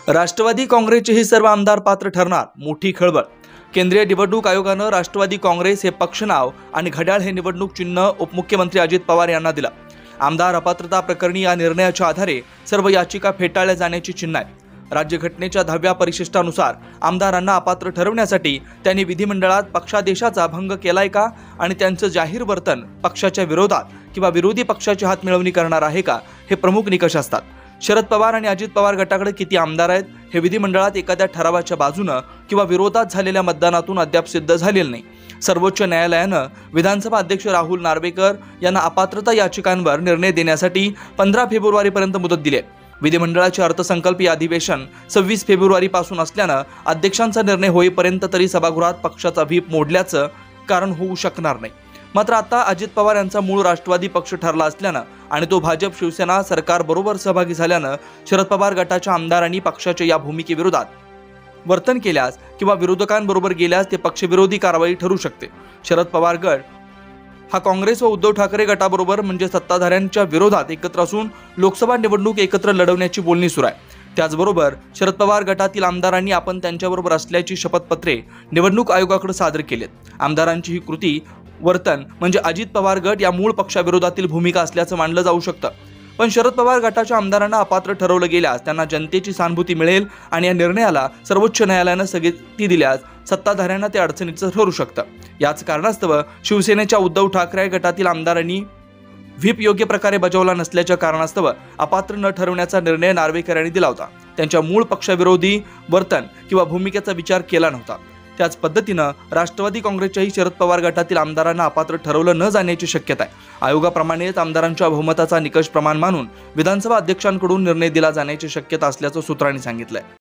राष्ट्रवादी काँग्रेसचे हे सर्व आमदार पात्र ठरणार, मोठी खळबळ। केंद्रीय निवडणूक आयोगानं राष्ट्रवादी काँग्रेस हे पक्ष नाव आणि घड्याळ हे निवडणूक चिन्ह उपमुख्यमंत्री अजित पवार यांना दिलं। आमदार अपात्रता प्रकरणी या निर्णयाच्या आधारे सर्व याचिका फेटाळल्या जाण्याची चिन्ह आहेत। राज्यघटनेच्या 10व्या परिशिष्टानुसार आमदारांना अपात्र ठरवण्यासाठी त्यांनी विधिमंडळात पक्षादेशाचा भंग केलाय का आणि त्यांचं जाहीर वर्तन पक्षाच्या विरोधात किंवा विरोधी पक्षाची हातमिळवणी करणार आहे का, हे प्रमुख निकष असतात। शरद पवार आणि अजित पवार गटाकडे किती आमदार आहेत हे विधिमंडळात एखाद्या ठरावाच्या बाजूनं किंवा विरोधात झालेल्या मतदानातून अद्याप सिद्ध झालेलं नाही। सर्वोच्च न्यायालयानं विधानसभा अध्यक्ष राहुल नार्वेकर यांना अपात्रता याचिकांवर निर्णय देण्यासाठी 15 फेब्रुवारीपर्यंत मुदत दिली आहे। विधिमंडळाचे अर्थसंकल्पीय अधिवेशन 26 फेब्रुवारीपासून असल्यानं अध्यक्षांचा निर्णय होईपर्यंत तरी सभागृहात पक्षाचा व्हीप मोडल्याचं कारण होऊ शकणार नाही। मात्र आता अजित पवार यांचा मूळ राष्ट्रवादी पक्ष ठरला असल्यानं आणि तो भाजप शिवसेना सरकार बरोबर सहभागी झाल्यानं शरद पवार गटाच्या आमदारांनी पक्षाच्या या भूमिकेविरोधात वर्तन केल्यास किंवा विरोधकांबरोबर गेल्यास ते पक्षविरोधी कारवाई ठरू शकते। शरद पवार गट हा काँग्रेस व उद्धव ठाकरे गटाबरोबर म्हणजे सत्ताधाऱ्यांच्या विरोधात एकत्र असून लोकसभा निवडणूक एकत्र लढवण्याची बोलणी सुरू आहे। त्याचबरोबर शरद पवार गटातील आमदारांनी आपण त्यांच्याबरोबर असल्याची शपथपत्रे निवडणूक आयोगाकडे सादर केलेत। आमदारांची ही कृती वर्तन म्हणजे अजित पवार गट या मूळ पक्षाविरोधातील भूमिका असल्याचं मानलं जाऊ शकतं। पण शरद पवार गटाच्या आमदारांना अपात्र ठरवलं गेल्यास त्यांना जनतेची सहानुभूती मिळेल आणि या निर्णयाला सर्वोच्च न्यायालयानं स्थगिती दिल्यास सत्ताधाऱ्यांना ते अडचणीचं ठरू शकतं। याच कारणास्तव शिवसेनेच्या उद्धव ठाकरे गटातील आमदारांनी व्हीप योग्य प्रकारे बजावला नसल्याच्या कारणास्तव अपात्र न ठरवण्याचा निर्णय नार्वेकर यांनी दिला होता। त्यांच्या मूळ पक्षाविरोधी वर्तन किंवा भूमिकेचा विचार केला नव्हता। त्याच पद्धतीनं राष्ट्रवादी काँग्रेसच्याही शरद पवार गटातील आमदारांना अपात्र ठरवलं न जाण्याची शक्यता आहे। आयोगाप्रमाणेच आमदारांच्या बहुमताचा निकष प्रमाण मानून विधानसभा अध्यक्षांकडून निर्णय दिला जाण्याची शक्यता असल्याचं सूत्रांनी सांगितलंय।